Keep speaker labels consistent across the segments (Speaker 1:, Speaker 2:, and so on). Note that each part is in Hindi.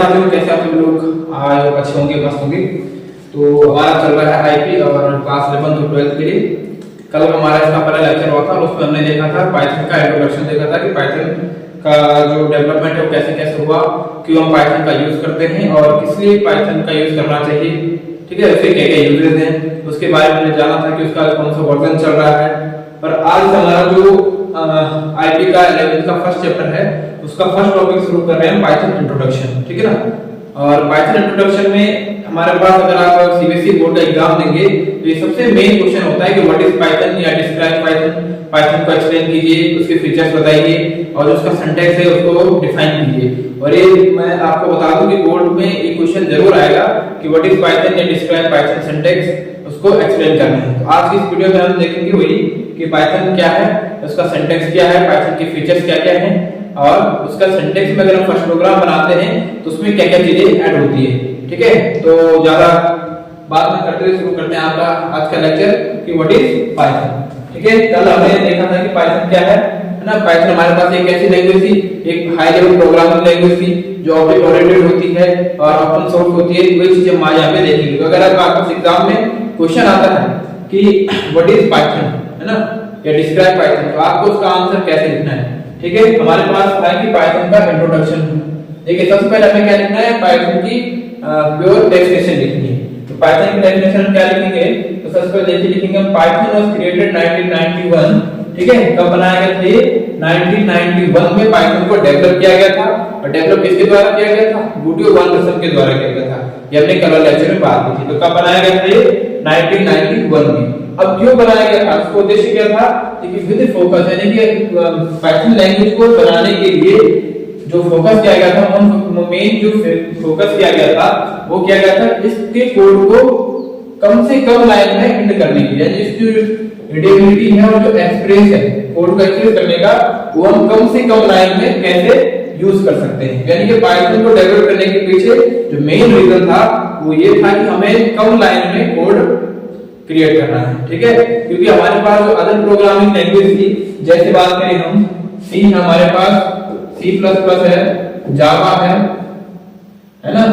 Speaker 1: साथियों, कैसे आप सब लोग आए अच्छे होंगे, मस्त होंगे। तो हमारा चल रहा है आईपी और क्लास 11 to 12 के लिए। कल हमारा इसका पहला लेक्चर हुआ था और उसमें हमने देखा था पाइथन का इंट्रोडक्शन देखा था कि पाइथन का जो डेवलपमेंट है वो कैसे कैसे हुआ, क्यों हम पाइथन का यूज करते हैं और किस लिए पाइथन का यूज करना चाहिए, ठीक है, उसके क्या क्या यूजेस हैं, उसके बारे में हमने जाना था कि उसका कौन सा वर्जन चल रहा है। पर आज हमारा जो आईपी का 11th का फर्स्ट चैप्टर है उसका फर्स्ट टॉपिक शुरू कर रहे हैं पाइथन इंट्रोडक्शन, ठीक है ना। और पाइथन इंट्रोडक्शन में हमारे पास अगर आप सीबीएसई बोर्ड का एग्जाम देंगे तो ये सबसे मेन क्वेश्चन होता है कि व्हाट इज पाइथन या डिस्क्राइब पाइथन, पाइथन को एक्सप्लेन कीजिए, उसके फीचर्स बताइए और जो उसका सिंटैक्स है उसको डिफाइन कीजिए। और ये मैं आपको बता दूं कि बोर्ड में ये क्वेश्चन जरूर आएगा कि व्हाट इज पाइथन या डिस्क्राइब पाइथन सिंटैक्स, उसको एक्सप्लेन करना है। तो आज की इस वीडियो में हम देखेंगे वही कि पाइथन क्या है, उसका सिंटैक्स क्या है, पाइथन के फीचर्स क्या क्या हैं और उसका सिंटैक्स में अगर हम फर्स्ट प्रोग्राम बनाते हैं तो उसमें क्या क्या चीजें ऐड होती है, ठीक है। तो ज्यादा बात न करते हुए शुरू करते हैं आपका आज का लेक्चर कि व्हाट इज पाइथन, ठीक है। कल हमने देखा था कि पाइथन क्या है ना। पाइथन हमारे पास एक ऐसी लैंग्वेज थी, एक हाई लेवल प्रोग्रामिंग लैंग्वेज थी जो ऑब्जेक्ट ओरिएंटेड होती है और ओपन सोर्स होती है। वही चीजें हम यहाँ पे देखेंगे। तो अगर आपका एग्जाम में क्वेश्चन आता है कि व्हाट इज पाइथन, है ना, या डिस्क्राइब पाइथन, तो आपको उसका आंसर कैसे लिखना है, ठीक है। हमारे पास है कि पाइथन का इंट्रोडक्शन। देखिए सबसे पहले हमें क्या लिखना है, पाइथन की प्योर डेफिनेशन लिखनी है। तो पाइथन की डेफिनेशन क्या लिखेंगे, तो सबसे पहले देखिए लिखेंगे पाइथन वाज क्रिएटेड 1991, ठीक है। कब बनाया गया था? 1991 में पाइथन को डेवलप किया गया था। और डेवलप किसके द्वारा किया गया था? बूटियो वॉन के द्वारा किया गया था। ये हमने कल लेक्चर में बात की थी। तो कब बनाया गया था? ये 1991 में। अब क्यों बनाया गया था? उसका उद्देश्य क्या था? देखिए विद फोकस, यानी कि पाइथन लैंग्वेज को बनाने के लिए जो फोकस किया गया था, मेन जो फोकस किया गया था वो किया गया था इसके कोड को कम से कम लाइन में एंड करने के लिए। इसकी रीडेबिलिटी है और जो एक्सप्रेस है कोड को एक्सप्रेस करने का, वो हम कम से कम लाइन में कैसे यूज कर सकते हैं। यानी कि पाइथन को डेवलप करने के पीछे जो मेन रीजन था वो ये था कि हमें कम लाइन में कोड क्रिएट करना है, ठीक है। क्योंकि हमारे पास जो अदर प्रोग्रामिंग लैंग्वेज थी, जैसे बात करें हम सी, हमारे पास C++ है, जावा है ना।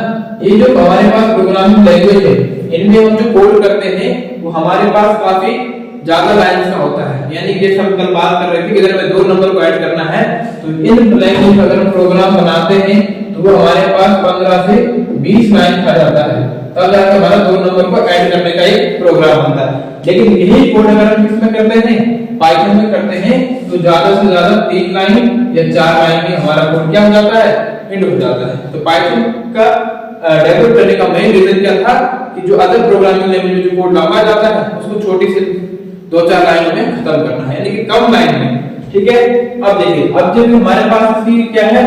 Speaker 1: ये जो हमारे पास प्रोग्रामिंग लैंग्वेज है इनमें हम जो कोड करते हैं वो हमारे पास काफी ज्यादा लाइंस का होता है। यानी कि हम कल बात कर रहे थे कि अगर हमें 2 नंबर को ऐड करना है तो इन लैंग्वेज में अगर हम प्रोग्राम बनाते हैं तो वो हमारे पास 15 से 20 लाइन का जाता है, तब जाकर हमारा 2 नंबर को ऐड करने का एक प्रोग्राम बनता है। लेकिन यही कोड अगर हम किसमें करते हैं, पाइथन में करते हैं, तो ज्यादा से ज्यादा 3 लाइन या 4 लाइन में हमारा कोड क्या हो जाता है, एंड हो जाता है। तो पाइथन का डेवलप करने का मेन रीजन क्या था कि जो अदर प्रोग्रामिंग लैंग्वेज में जो कोड लंबा जाता है उसको छोटी सी 2-4 लाइनों में खत्म करना है, यानी कि कम लाइन में, ठीक है। अब देखिए, अब जब हमारे पास इसकी क्या है,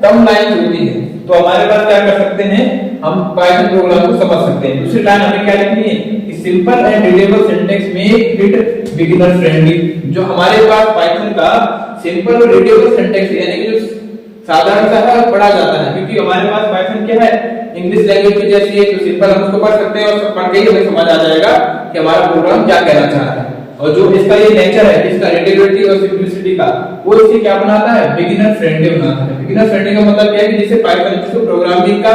Speaker 1: कम लाइन होती है, तो हमारे पास क्या कर सकते हैं, हम पाइथन प्रोग्राम को समझ सकते हैं। दूसरी लाइन हमें क्या लिखनी है कि simple and readable syntax make it beginner friendly. जो हमारे पास पाइथन का सिंपल और रीडेबल सिंटैक्स यानी कि जो साधारण सा है पढ़ा जाता है, क्योंकि हमारे पास पाइथन क्या है, इंग्लिश लैंग्वेज की जैसी है, तो सिंपल हम उसको पढ़ सकते हैं और पढ़ के ही हमें समझ आ जाएगा कि हमारा प्रोग्राम क्या कहना चाह रहा है। और जो इसका ये नेचर है, इसका रीडेबिलिटी और सिंपलिसिटी का, वो इसे क्या बनाता है, बिगिनर फ्रेंडली बनाता है। बिगिनर फ्रेंडली का मतलब क्या है कि जिसे पाइथन जिसको प्रोग्रामिंग का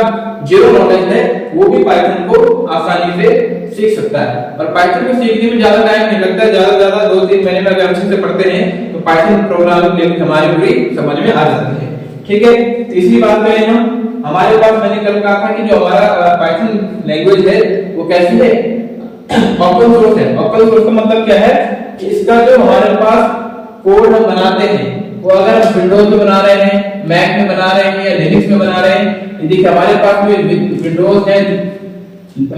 Speaker 1: जीरो नॉलेज है वो भी पाइथन को आसानी से सीख सकता है। और पाइथन को सीखने में ज्यादा टाइम नहीं लगता है, ज्यादा 2-3 महीने में अगर अच्छे से पढ़ते हैं तो पाइथन प्रोग्रामिंग लैंग्वेज हमारी पूरी समझ में आ जाती है, ठीक है। तीसरी बात करें हम, हमारे पास मैंने कल कहा था कि जो हमारा पाइथन लैंग्वेज है वो कैसी है, ओपन सोर्स है। ओपन सोर्स का मतलब क्या है कि इसका जो हमारे पास कोड हम बनाते हैं वो अगर हम विंडोज में बना रहे हैं, मैक में बना रहे हैं या लिनक्स में बना रहे हैं, यदि हमारे पास में विंडोज है,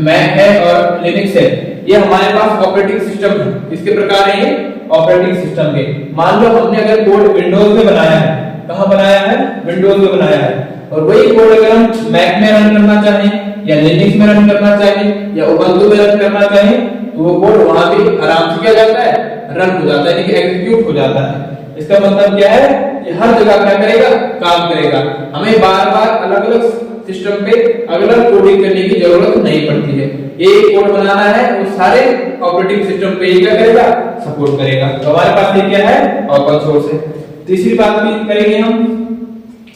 Speaker 1: मैक है और लिनक्स है, ये हमारे पास ऑपरेटिंग सिस्टम है। इसके प्रकार है ये ऑपरेटिंग सिस्टम के। मान लो हमने अगर कोड विंडोज में बनाया है, कहां बनाया है, विंडोज में बनाया है, और वही कोड अगर हम मैक में रन करना चाहें या लिनक्स में रन करना चाहें या उबंटू में रन करना चाहें, तो वो कोड वहां भी आराम से क्या जाता है, रन हो जाता है, यानी कि एग्जीक्यूट हो जाता है। इसका मतलब क्या है कि हर जगह क्या करेगा, काम करेगा। हमें बार-बार अलग-अलग सिस्टम पे अलग-अलग कोडिंग करने की जरूरत नहीं पड़ती है। एक कोड बनाना है वो सारे ऑपरेटिंग सिस्टम पे ही क्या करेगा, सपोर्ट करेगा। तो हमारे पास ये क्या है, ओपन सोर्स है। तीसरी बात भी करेंगे हम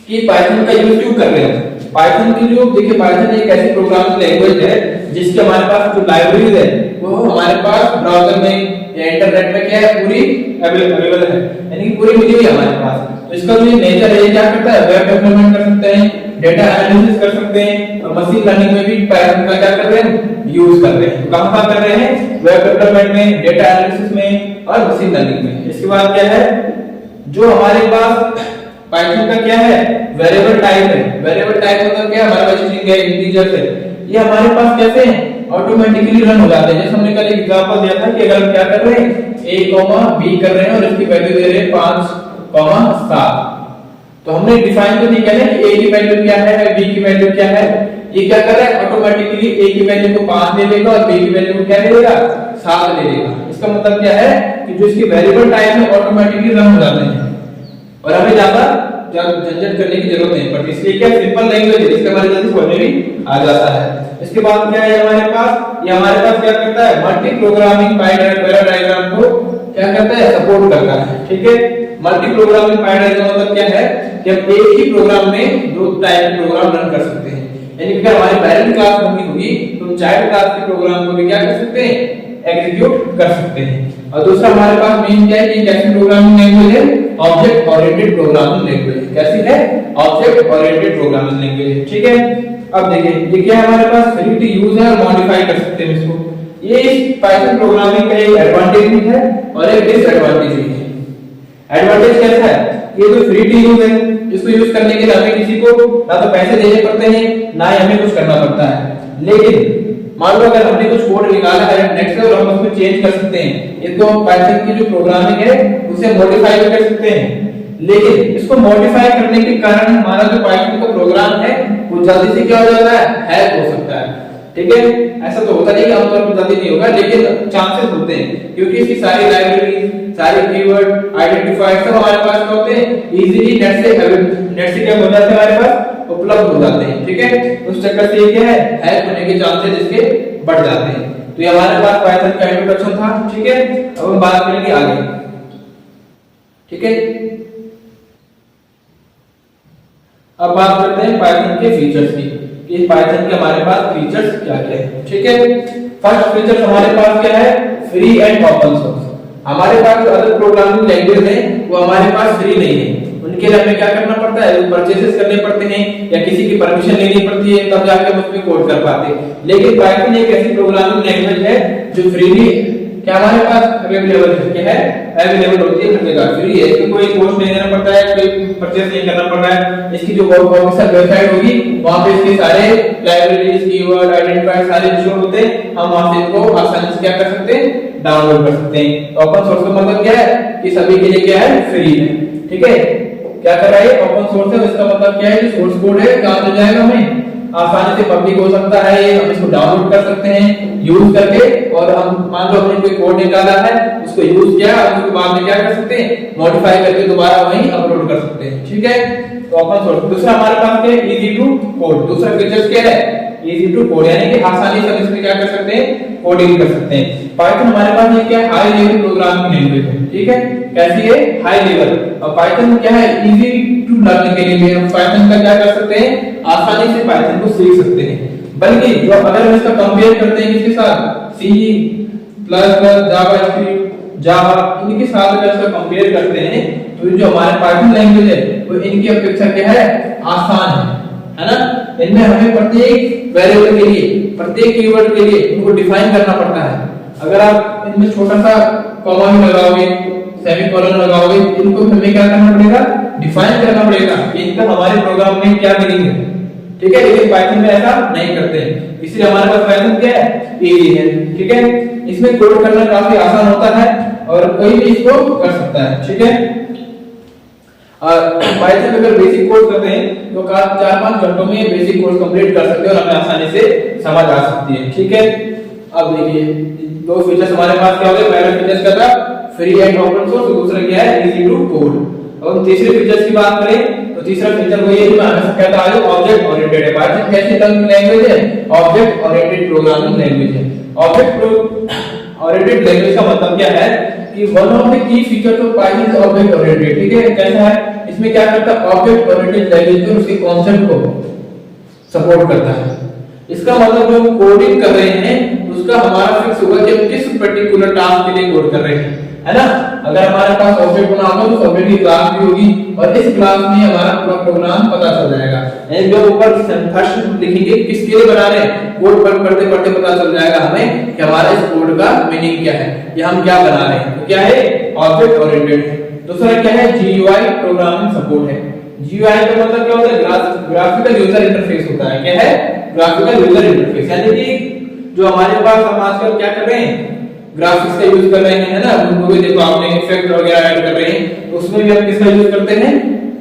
Speaker 1: कि पाइथन का यूज क्यों कर रहे हैं। पाइथन की जो देखिए पाइथन एक ऐसी प्रोग्रामिंग लैंग्वेज है जिसके हमारे पास जो लाइब्रेरीज है वो हमारे पास ब्राउज़र में या इंटरनेट में क्या है पूरी अवेलेबल है, यानी कि पूरी मिली हुई है हमारे पास। तो इसका जो नेचर है क्या करता है, वेब डेवलपमेंट कर सकते हैं, डेटा एनालिसिस कर सकते हैं और मशीन लर्निंग में भी पाइथन का क्या कर रहे हैं, यूज कर रहे हैं। कहां पर कर रहे हैं, वेब डेवलपमेंट में, डेटा एनालिसिस में और मशीन लर्निंग में। इसके बाद क्या है, जो हमारे पास पाइथन का क्या है, वेरिएबल टाइप है। वेरिएबल टाइप मतलब क्या, हमारे पास स्ट्रिंग है, इंटीजर है, ये हमारे पास कैसे हैं, ऑटोमेटिकली रन हो जाते हैं। जैसे हमने कल एग्जांपल दिया था कि अगर हम क्या कर रहे हैं, a, b कर रहे हैं और इसकी वैल्यू दे रहे हैं 5, 7, तो हमने डिफाइन तो नहीं किया कि a की वैल्यू क्या है, b की वैल्यू क्या है। ये क्या कर रहा है, ऑटोमेटिकली a की वैल्यू को 5 ले लेगा और b की वैल्यू को क्या ले लेगा, 7 ले लेगा। इसका मतलब क्या है कि जो इसकी वेरिएबल टाइप है ऑटोमेटिकली रन हो जाते हैं और हमें ज्यादा झंझट करने की जरूरत नहीं पड़ती। इसलिए क्या सिंपल लैंग्वेज है, इसके बारे में जल्दी समझ में भी आ जाता है। इसके बाद क्या है हमारे पास, ये हमारे पास क्या करता है, मल्टी प्रोग्रामिंग पैराडाइग्राम को क्या करता है, सपोर्ट करता है। ठीक है, मल्टी प्रोग्रामिंग पैराडाइग्राम मतलब क्या है कि हम एक ही प्रोग्राम में दो टाइप के प्रोग्राम रन कर सकते हैं। यानी कि अगर हमारी पेरेंट क्लास बननी होगी तो हम चाइल्ड क्लास के प्रोग्राम को भी क्या कर सकते हैं, एग्जीक्यूट कर सकते हैं। और दूसरा हमारे पास मेन क्या है कि कैसी प्रोग्रामिंग लैंग्वेज है, ऑब्जेक्ट ओरिएंटेड प्रोग्रामिंग लैंग्वेज। कैसी है, ऑब्जेक्ट ओरिएंटेड प्रोग्रामिंग लैंग्वेज। ठीक है, अब देखिए ये क्या है, हमारे पास फ्री टू यूज है और मॉडिफाई कर सकते हैं इसको। ये इस पाइथन प्रोग्रामिंग का एक एडवांटेज भी है और एक डिसएडवांटेज भी है। एडवांटेज कैसा है, ये जो फ्री टू यूज है, इसको यूज करने के लिए हमें किसी को ना तो पैसे देने पड़ते हैं ना ही हमें कुछ करना पड़ता है। लेकिन मान लो अगर हमने कुछ कोड निकाला है नेक्स्ट लेवल, हम उसको चेंज कर सकते हैं। इसको पाइथन की जो प्रोग्रामिंग है उसे मॉडिफाई भी कर सकते हैं। लेकिन इसको मॉडिफाई करने के कारण हमारा जो पाइथन का प्रोग्राम है वो जल्दी से क्या हो जाता है, हैक हो सकता है। ठीक है, ऐसा तो होता नहीं कि आमतौर पर जल्दी नहीं होगा, लेकिन चांसेस होते हैं क्योंकि इसकी सारी लाइब्रेरी, सारे कीवर्ड, आइडेंटिफायर सब हमारे पास क्या होते हैं, इजीली नेट से क्या हो जाते हैं, हमारे पास उपलब्ध हो जाते हैं। ठीक है, उस चक्कर से ये क्या है, हैक होने के चांसेस इसके बढ़ जाते हैं। तो ये हमारे पास पाइथन का इंट्रोडक्शन था। ठीक है, अब हम बात करेंगे आगे। ठीक है, अब बात करते हैं पाइथन के फीचर्स की कि पाइथन के हमारे पास फीचर्स क्या क्या है। ठीक है, फर्स्ट फीचर हमारे पास क्या है, फ्री एंड ओपन सोर्स। हमारे पास जो अदर प्रोग्रामिंग लैंग्वेज है वो हमारे पास फ्री नहीं है, उनके लिए हमें क्या करना पड़ता है, परचेसेस करने पड़ते हैं या किसी की परमिशन लेनी पड़ती है, तब जाके हम उसमें कोड कर पाते हैं। लेकिन पाइथन एक ऐसी प्रोग्रामिंग लैंग्वेज है जो फ्रीली क्या हमारे पास अवेलेबल है, अवेलेबल होती है, हर जगह फ्री है। इसको कोई कॉस्ट नहीं देना पड़ता है, कोई परचेस नहीं करना पड़ रहा है। इसकी जो ऑफिशियल वेबसाइट होगी वहां पे इसके सारे लाइब्रेरीज, कीवर्ड, आइडेंटिफायर सारे जो होते हैं हम वहां से इनको आसानी से क्या कर सकते हैं, डाउनलोड कर सकते हैं। ओपन सोर्स का मतलब क्या है कि सभी के लिए क्या है, फ्री है। ठीक है, क्या कर रहा है, ओपन सोर्स है, इसका मतलब क्या है कि सोर्स कोड है, काम मिल जाएगा हमें, आसानी से पब्लिक हो सकता है, हम इसको डाउनलोड कर सकते हैं यूज करके। और हम मान लो हमने कोई कोड निकाला है, उसको यूज किया और उसके बाद में क्या कर सकते हैं, मॉडिफाई करके दोबारा वहीं अपलोड कर सकते हैं। ठीक है, तो ओपन सोर्स। दूसरा हमारे पास क्या है, इजी टू कोड। दूसरा फीचर्स क्या है, इजी टू कोड, यानी कि आसानी से हम इसमें क्या कर सकते हैं, कोडिंग कर सकते हैं। पाइथन हमारे पास ये क्या है, हाई लेवल प्रोग्रामिंग लैंग्वेज है। ठीक है, कैसी है, हाई लेवल। और पाइथन क्या है, इजी टू लर्न के लिए हम पाइथन का क्या कर सकते हैं, आसानी से पाइथन को सीख सकते हैं। बल्कि जो अगर हम इसका कंपेयर करते हैं किसके साथ, सी प्लस प्लस, जावास्क्रिप्ट, जावा, इनके साथ अगर इसका कंपेयर करते हैं तो जो हमारे पाइथन लैंग्वेज है वो इनकी अपेक्षा क्या है, आसान है ना। इनमें हमें प्रत्येक वेरिएबल के लिए, प्रत्येक कीवर्ड के लिए इनको डिफाइन करना पड़ता है। अगर आप इनमें छोटा सा कॉमा भी लगाओगे, सेमीकोलन लगाओगे, इनको हमें क्या करना पड़ेगा, डिफाइन करना पड़ेगा इनका हमारे प्रोग्राम में क्या मीनिंग है। ठीक है, लेकिन पाइथन में ऐसा नहीं करते हैं, इसलिए हमारे पास पाइथन क्या है, इजी है। ठीक है, इसमें कोड करना काफी आसान होता है और कोई भी इसको कर सकता है। ठीक है, पाइथन में अगर बेसिक कोर्स करते हैं तो 4-5 घंटों में बेसिक कोर्स कंप्लीट कर सकते हैं और हमें आसानी से समझ आ सकती है। ठीक है, अब देखिए दो फीचर्स हमारे पास क्या हो गए, पहला फीचर्स क्या था, फ्री एंड ओपन सोर्स, और दूसरा क्या है, इजी टू कोड। और तीसरे फीचर्स की बात करें तो तीसरा फीचर वही है जो मैं हमेशा कहता आ रहा हूं, ऑब्जेक्ट ओरिएंटेड है। पाइथन कैसी लैंग्वेज है, ऑब्जेक्ट ओरिएंटेड प्रोग्रामिंग लैंग्वेज है। ऑब्जेक्ट ओरिएंटेड लैंग्वेज का मतलब क्या है कि one of the key feature of Python is object oriented. ठीक है, कैसा है, इसमें क्या करता है, ऑब्जेक्ट ओरिएंटेड लैंग्वेज में उसके कांसेप्ट को सपोर्ट करता है। इसका मतलब जो हम कोडिंग कर रहे हैं उसका हमारा फिक्स होगा कि हम किस पर्टिकुलर टास्क के लिए कोड कर रहे हैं, है ना। अगर हमारे पास ऑब्जेक्ट बना हो तो ऑब्जेक्ट की क्लास भी होगी और इस क्लास में हमारा पूरा प्रोग्राम पता चल जाएगा। यानी जो ऊपर फर्स्ट लिखेंगे किसके लिए बना रहे हैं, कोड पढ़ते पढ़ते पता चल जाएगा हमें कि हमारा इस कोड का मीनिंग क्या है या हम क्या बना रहे हैं। तो क्या है, ऑब्जेक्ट ओरिएंटेड है। दूसरा क्या है, जीयूआई प्रोग्रामिंग सपोर्ट है। जीयूआई का मतलब क्या होता है, ग्राफिकल यूजर इंटरफेस होता है। क्या है, ग्राफिकल यूजर इंटरफेस। यानी कि जो हमारे पास हम आजकल क्या कर रहे हैं, ग्राफिक्स का यूज कर रहे हैं, है ना। उनको भी देखो आपने इफेक्ट वगैरह ऐड कर रहे हैं, तो उसमें भी हम किसका यूज करते हैं,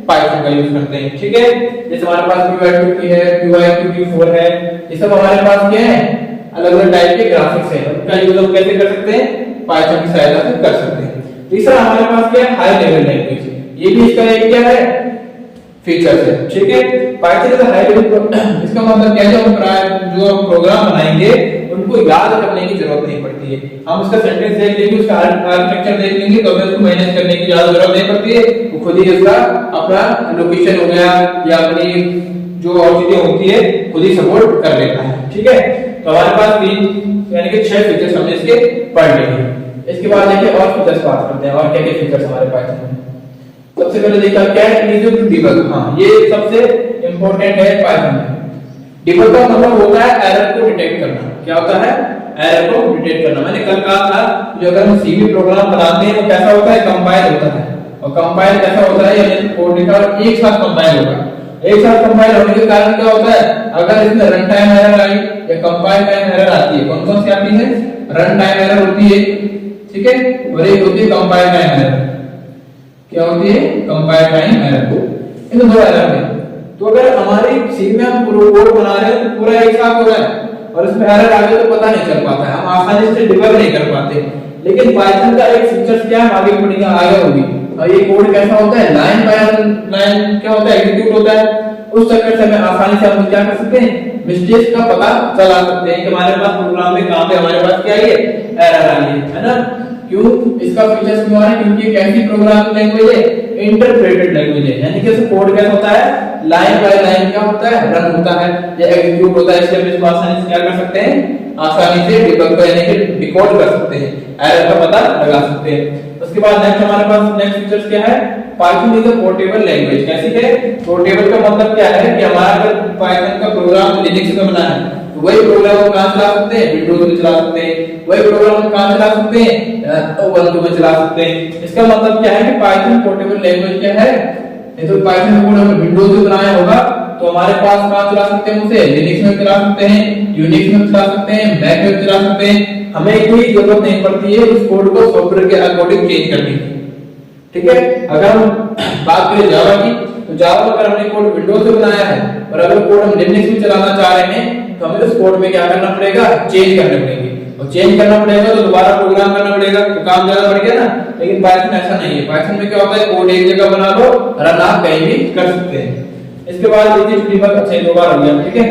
Speaker 1: पाइथन का यूज करते हैं। ठीक है, जैसे हमारे पास Qt है, Qt4 है, ये सब हमारे पास क्या है, अलग-अलग टाइप के ग्राफिक्स है। उनका यूज हम कैसे कर सकते हैं, पाइथन की सहायता से कर सकते हैं। तीसरा हमारे पास क्या है, हाई लेवल लैंग्वेज। ये भी इसका एक क्या है, फीचर्स है। ठीक है, पाइथन इज हाई लेवल। इसका मतलब क्या है, जो हम प्रोग्राम बनाएंगे उनको याद करने की जरूरत नहीं पड़ती है। हम उसका सेंटेंस देख लेंगे, उसका आर्किटेक्चर देख लेंगे, तो हमें उसको मैनेज करने की ज्यादा जरूरत नहीं पड़ती है। वो खुद ही उसका अपना लोकेशन हो गया या अपनी जो और चीजें होती है खुद ही सपोर्ट कर लेता है। ठीक है, तो हमारे पास 3 यानी कि 6 फीचर्स हमने इसके पढ़ लिए हैं। इसके बाद देखिए और फीचर्स बात करते हैं, और क्या क्या फीचर्स हमारे पाइथन में। सबसे पहले देखा क्या है, इजी टू डिबग। हां, ये सबसे इंपॉर्टेंट है पाइथन में। डिबग का मतलब होता है एरर को डिटेक्ट करना। क्या होता है, एरर को डिटेक्ट करना। मैंने कल कहा था जो अगर हम सी भी प्रोग्राम बनाते हैं वो कैसा होता है, कंपाइल होता है। और कंपाइल कैसा होता है, यानी कोड लिखा और एक साथ कंपाइल होगा। एक साथ कंपाइल होने के कारण क्या होता है, अगर इसमें रन टाइम एरर आई या कंपाइल टाइम एरर आती है, कौन कौन सी आती है, रन टाइम एरर होती है, ठीक है, और एक होती है कंपाइल टाइम एरर। क्या होती है, कंपाइल टाइम एरर। इन दो एरर में तो अगर हमारी सी में हम कोड बना रहे हैं तो पूरा एक साथ हो रहा है और इसमें एरर आ गया तो पता नहीं चल पाता है, हम आसानी से डिबग नहीं कर पाते। लेकिन पाइथन का एक फीचर क्या है, आगे पढ़ेंगे, आगे होगी। और ये कोड कैसा होता है, लाइन बाय लाइन क्या होता है, एग्जीक्यूट होता है। उस चक्कर से हमें आसानी से हम क्या कर सकते हैं, मिस्टेक्स का पता चला सकते हैं कि हमारे पास प्रोग्राम में कहां पे हमारे पास क्या है, एरर आ रही है ना। क्यों इसका फीचर्स क्यों आ रहा है, क्योंकि एक ऐसी प्रोग्रामिंग लैंग्वेज है, इंटरप्रेटेड लैंग्वेज है। यानी कि इसका कोड कैसा होता है, लाइन बाय लाइन क्या होता है, रन होता है या एग्जीक्यूट होता है। इसलिए हम इसको आसानी से क्या कर सकते हैं, आसानी से डिबग यानी कि डिकोड कर सकते हैं, एरर का पता लगा सकते हैं। उसके बाद नेक्स्ट हमारे पास नेक्स्ट फीचर्स क्या है, Python is a portable language. कैसी है, पोर्टेबल का मतलब क्या है कि हमारा अगर पाइथन का प्रोग्राम लिनक्स में बना है तो वही प्रोग्राम हम कहां चला सकते हैं, विंडोज में चला सकते हैं। वही प्रोग्राम हम कहां चला सकते हैं, उबंटू में चला सकते हैं। इसका मतलब क्या है कि पाइथन पोर्टेबल लैंग्वेज क्या है, ये तो पाइथन कोड हमने विंडोज में बनाया होगा तो हमारे पास कहां चला सकते हैं, उसे लिनक्स में चला सकते हैं, यूनिक्स में चला सकते हैं, मैक में चला सकते हैं। हमें कोई जरूरत नहीं पड़ती है उस कोड को सॉफ्टवेयर के अकॉर्डिंग चेंज करने की। ठीक है, अगर हम बात करें जावा की तो जावा अगर हमने कोड विंडोज में बनाया है और अगर कोड हम लिनक्स में चलाना चाह रहे हैं तो हमें उस कोड में क्या करना पड़ेगा, चेंज करने पड़ेंगे। और चेंज करना पड़ेगा तो दोबारा प्रोग्राम करना पड़ेगा, तो काम ज्यादा बढ़ गया ना। लेकिन पाइथन ऐसा नहीं है, पाइथन में क्या होता है, कोड एक जगह बना लो, रन आप कहीं भी कर सकते हैं। इसके बाद देखिए डिबग, अच्छा दो बार हो गया, ठीक है।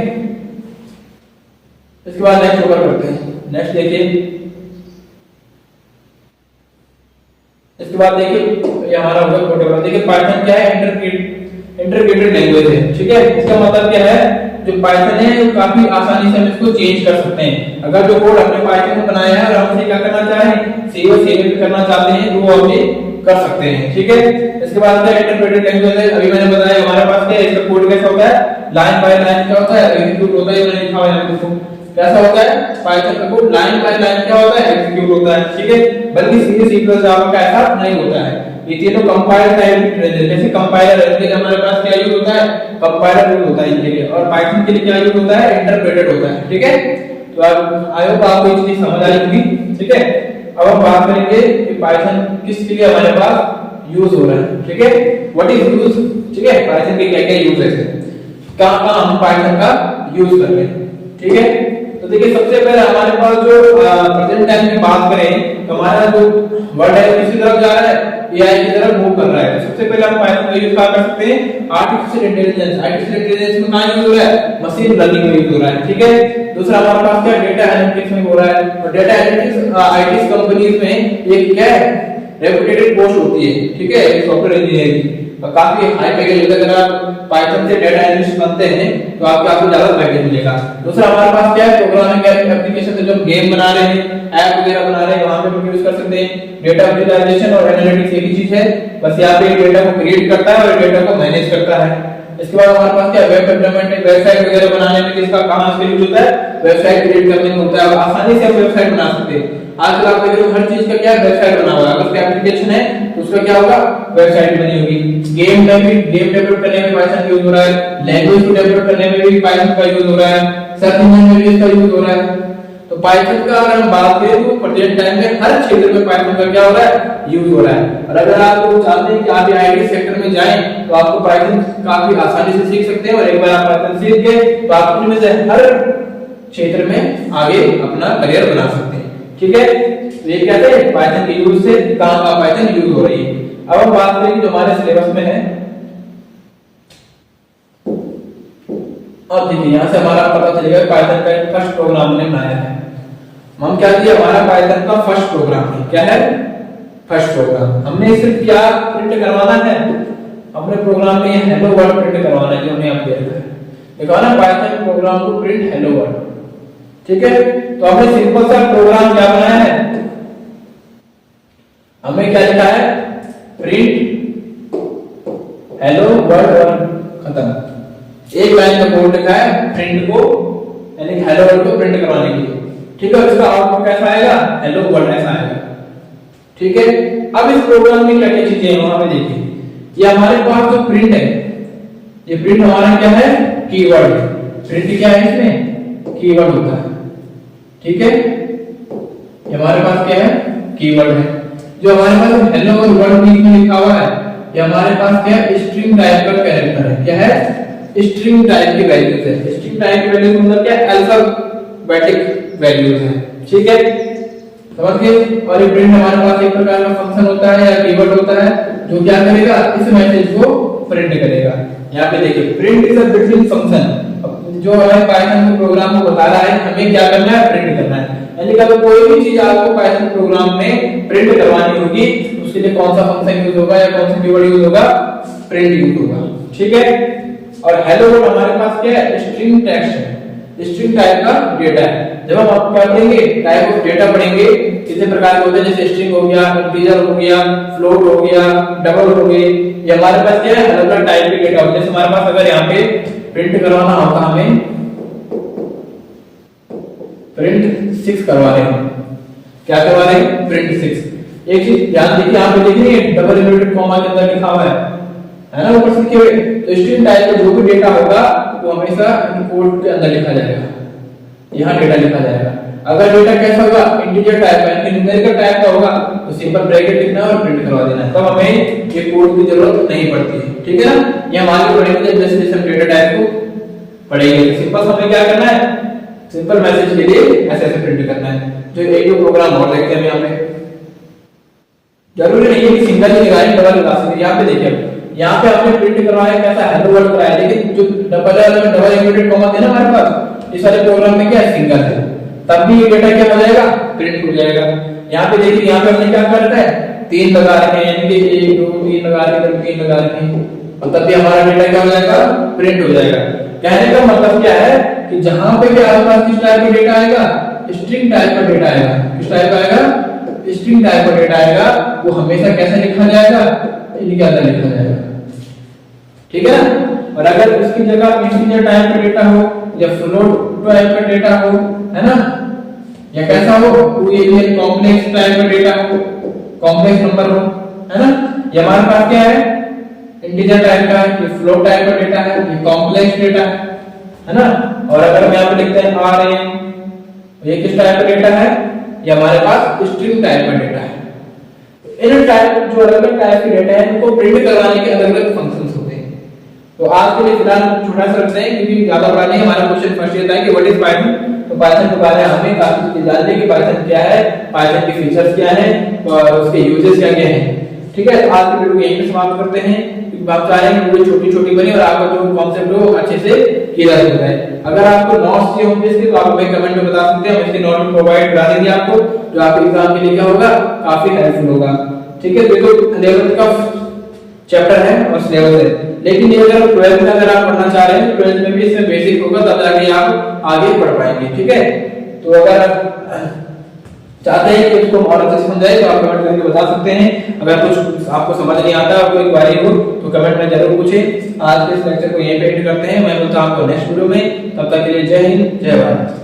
Speaker 1: इसके बाद नेक्स्ट ओवर करते हैं। नेक्स्ट देखिए, इसके बाद देखिए ये हमारा होगा पोर्टेबल। देखिए पाइथन क्या है, इंटरप्रेटेड लैंग्वेज है, ठीक है। इसका मतलब क्या है, जो पाइथन है वो काफी आसानी से हम इसको चेंज कर सकते हैं। अगर जो कोड हमने पाइथन में बनाया है और हम इसे क्या करना चाहें, सेव और सेव करना चाहते हैं तो वो हम ये कर सकते हैं, ठीक है। इसके बाद क्या इंटरप्रेटेड लैंग्वेज है, अभी मैंने बताया हमारे पास क्या है, इसका कोड कैसा होता है, लाइन बाय लाइन क्या होता है, एग्जीक्यूट होता है। मैंने लिखा है आपको कैसा होता है, पाइथन का कोड लाइन बाय लाइन क्या होता है, एग्जीक्यूट होता है, ठीक है। बल्कि सी प्लस जावा का ऐसा नहीं होता है। ये तीनों कंपाइलर टाइप, जैसे कंपाइलर है कि हमारे पास क्या यूज होता है, कंपाइलर यूज होता है इनके लिए, और पाइथन के लिए क्या यूज होता है, इंटरप्रेटेड होता है, ठीक है। तो आई होप आपको ये चीज समझ आई होगी, ठीक है। अब हम बात करेंगे कि पाइथन किसके लिए हमारे पास यूज हो रहा है, ठीक है। व्हाट इज यूज, ठीक है, पाइथन के क्या क्या यूज है, कहां हम पाइथन का यूज कर रहे हैं, ठीक है। तो देखिए सबसे पहले हमारे पास जो प्रेजेंट टाइम में बात करें तो हमारा जो वर्ल्ड है किसी तरफ जा रहा है, एआई की तरफ मूव कर रहा है। तो सबसे पहले हम पाइथन का यूज कर सकते हैं, आर्टिफिशियल इंटेलिजेंस। आर्टिफिशियल इंटेलिजेंस में कहां यूज हो रहा है, मशीन लर्निंग में यूज हो रहा है, ठीक है। दूसरा हमारे पास क्या डेटा एनालिटिक्स में हो रहा है, और डेटा एनालिटिक्स आईटी कंपनीज में एक क्या है, रेपुटेटेड पोस्ट होती है, ठीक है, सॉफ्टवेयर इंजीनियर की। और काफी हाई पैकेज होता है। अगर आप पाइथन से डेटा एनालिस्ट बनते हैं तो आपको काफी ज्यादा पैकेज मिलेगा। दूसरा हमारे पास क्या है, प्रोग्रामिंग एप्लीकेशन से जो गेम बना रहे हैं, ऐप वगैरह बना रहे हैं, वहां पे भी यूज कर सकते हैं। डेटा विजुअलाइजेशन और एनालिटिक्स एक ही चीज है, बस यहाँ पे डेटा को क्रिएट करता है और डेटा को मैनेज करता है। इसके बाद हमारे पास क्या, वेब डेवलपमेंट, वेबसाइट वगैरह बनाने में किसका काम इसके यूज होता है, वेबसाइट क्रिएट करने में होता है। आसानी से हम वेबसाइट बना सकते हैं। आजकल आप देख रहे हो हर चीज का क्या वेबसाइट बना हुआ है। अगर उसका एप्लीकेशन है तो उसका क्या होगा, वेबसाइट बनी होगी। गेम में भी, गेम डेवलप करने में पाइथन यूज हो रहा है, लैंग्वेज को डेवलप करने में भी पाइथन का यूज हो रहा है, सर्च इंजन में भी इसका यूज हो रहा है। तो पाइथन का अगर हम बात करें तो प्रेजेंट टाइम में हर क्षेत्र में पाइथन का क्या हो रहा है, यूज हो रहा है। और अगर आप लोग चाहते हैं कि आप आईटी सेक्टर में जाएं तो आपको पाइथन काफी आसानी से सीख सकते हैं। और एक बार आप पाइथन सीख गए तो आप इनमें से हर क्षेत्र में आगे अपना करियर बना सकते हैं। ठीक है, तो ये कहते हैं पाइथन के यूज से कहां का पाइथन यूज हो रही है। अब हम बात करेंगे जो हमारे सिलेबस में है। अब देखिए यहां से हमारा पता चलेगा पाइथन का एक फर्स्ट प्रोग्राम हमने बनाया है। हम क्या किया, हमारा पाइथन का फर्स्ट प्रोग्राम है, क्या है, फर्स्ट प्रोग्राम। हमने सिर्फ क्या प्रिंट करवाना है, अपने प्रोग्राम में हेलो वर्ल्ड प्रिंट करवाना है, जो हमने आप देखा है। देखो ना, पाइथन प्रोग्राम को प्रिंट हेलो वर्ल्ड। ठीक है, तो हमने सिंपल सा प्रोग्राम क्या बनाया है, हमने क्या लिखा है, प्रिंट हेलो वर्ल्ड, खत्म। एक लाइन का कोड लिखा है प्रिंट को, यानी हेलो वर्ल्ड को प्रिंट करवाने के लिए। ठीक है, इसका आउटपुट कैसा आएगा, हेलो वर्ल्ड ऐसा आएगा। ठीक है, अब इस प्रोग्राम में क्या क्या चीजें हैं वहां पे देखिए। ये हमारे पास जो प्रिंट है, ये प्रिंट हमारा क्या है, कीवर्ड। प्रिंट क्या है, इसमें कीवर्ड होता है। ठीक है, ये हमारे पास क्या है, कीवर्ड है। जो हमारे पास हेलो और वर्ल्ड बीच में लिखा हुआ है, ये हमारे पास क्या है, स्ट्रिंग टाइप का कैरेक्टर है। क्या है, स्ट्रिंग टाइप की वैल्यूज है। स्ट्रिंग टाइप की वैल्यूज मतलब क्या, अल्फाबेटिक वैल्यूज है। ठीक है, समझ गए। और ये प्रिंट हमारे पास एक प्रकार का फंक्शन होता है या कीवर्ड होता है जो क्या करेगा, इस मैसेज को प्रिंट करेगा। यहाँ पे देखिए, print is a built-in function. जो हमारे पाइथन के प्रोग्राम को बता रहा है हमें क्या करना है, प्रिंट करना है। यानी कि अगर कोई भी चीज आपको पाइथन प्रोग्राम में प्रिंट करवानी होगी, उसके लिए कौन सा फंक्शन यूज होगा या कौन सा कीवर्ड यूज होगा, प्रिंट यूज होगा। ठीक है, और हेलो वर्ल्ड हमारे पास क्या है, स्ट्रिंग टेक्स्ट है, स्ट्रिंग टाइप का डेटा है। जब हम आप क्या पढ़ेंगे, टाइप ऑफ डेटा पढ़ेंगे, कितने प्रकार के होते हैं, जैसे स्ट्रिंग हो गया, इंटीजर हो गया, फ्लोट हो गया, डबल हो गए। ये हमारे पास क्या है, अलग अलग टाइप के डेटा होते हैं। जैसे हमारे पास अगर यहाँ पे प्रिंट करवाना होता, हमें प्रिंट 6 करवा रहे हैं, क्या करवा रहे हैं, प्रिंट 6। एक चीज ध्यान देखिए, यहाँ पे देखिए डबल इन्वर्टेड कॉमा के अंदर लिखा हुआ है ना, ऊपर से लिखे हुए। तो स्ट्रिंग टाइप का जो भी डेटा होगा वो हमेशा कोड के अंदर लिखा जाएगा, यहाँ डेटा लिखा जाएगा। अगर डेटा कैसा होगा, इंटीजर टाइप का, यानी न्यूमेरिकल टाइप का होगा, तो सिंपल ब्रैकेट लिखना है और प्रिंट करवा देना है, तब हमें ये कोड की जरूरत नहीं पड़ती है। ठीक है ना, ये हम आगे पढ़ेंगे जैसे जैसे हम डेटा टाइप को पढ़ेंगे। सिंपल हमें क्या करना है, सिंपल मैसेज के लिए ऐसे ऐसे प्रिंट करना है। जो एक दो प्रोग्राम और देखते हैं यहाँ पे, जरूरी नहीं है कि सिंगल ही लगाएं, डबल लगा सकते हैं। यहाँ पे देखिए, यहाँ पे आपने प्रिंट करवाया कैसा, हेलो वर्ल्ड कराया, लेकिन जो डबल इन्वर्टेड कॉमा थे ना हमारे पास, इस वाले प्रोग्राम में क्या है, सिंगल है, तब भी ये डेटा क्या हो जाएगा, प्रिंट हो जाएगा। यहाँ पे देखिए, यहाँ पे हमने क्या कर रखा है, 3 लगा रखे हैं, यानी कि 1 2 3 लगा रखे हैं, 3 लगा रखे हैं, और तब भी हमारा डेटा क्या हो जाएगा, प्रिंट हो जाएगा। कहने का मतलब क्या है कि जहां पे भी आपके पास किस टाइप का डेटा आएगा, स्ट्रिंग टाइप का डेटा आएगा। किस टाइप का आएगा, स्ट्रिंग टाइप का डेटा आएगा, वो हमेशा कैसे लिखा जाएगा, इनके अंदर लिखा जाएगा। ठीक है ना, और अगर उसकी जगह इंटीजर टाइप का डेटा हो या फ्लोट टाइप का डेटा हो, है ना, या कैसा हो, बूलियन कॉम्प्लेक्स टाइप का डेटा हो, कॉम्प्लेक्स नंबर हो, है ना, ये हमारे पास क्या है, इंटीजर टाइप का है, ये फ्लोट टाइप का डेटा है, ये कॉम्प्लेक्स डेटा है ना। और अगर हम यहाँ पे लिखते हैं आरएम, ये किस टाइप का डेटा है, ये हमारे पास स्ट्रिंग टाइप का डेटा है। इन टाइप जो अलग अलग टाइप के डेटा है उनको प्रिंट करवाने के अलग अलग फंक्शंस होते हैं। तो आज के लिए फिलहाल छोटा सा रखते हैं, क्योंकि ज्यादा बड़ा नहीं। हमारा क्वेश्चन फर्स्ट ये था कि व्हाट इज पाइथन, तो पाइथन के बारे में हमें काफी चीजें जाननी है कि पाइथन क्या है, पाइथन के फीचर्स क्या हैं और उसके यूजेस क्या क्या हैं। ठीक है, तो आज की वीडियो को यहीं पे समाप्त करते हैं, क्योंकि आप चाह रहे हैं कि वीडियो छोटी छोटी बने और आपका जो कॉन्सेप्ट हो अच्छे से क्लियर हो जाए। अगर आपको नोट्स चाहिए होंगे इसके, तो आप हमें कमेंट में बता सकते हैं, हम इसके नोट प्रोवाइड करा देंगे आपको, जो आपके एग्जाम के लिए क्या होगा, काफी हेल्पफुल होगा। ठीक है, तो 11th का चैप्टर है और सिलेबस है। लेकिन ये अगर 12th में अगर आप पढ़ना चाह रहे हैं तो 12th में भी इसमें बेसिक होगा, तब जाके आप आगे पढ़ पाएंगे। ठीक है, तो अगर चाहते हैं कि उसको और अच्छे से समझाए तो आप कमेंट करके बता सकते हैं। अगर कुछ आपको समझ नहीं आता, कोई क्वेरी हो तो कमेंट में जरूर पूछें। आज के इस लेक्चर को यहीं पे एंड करते हैं। मैं मिलता हूं आपको नेक्स्ट वीडियो में, तब तक के लिए जय हिंद, जय भारत।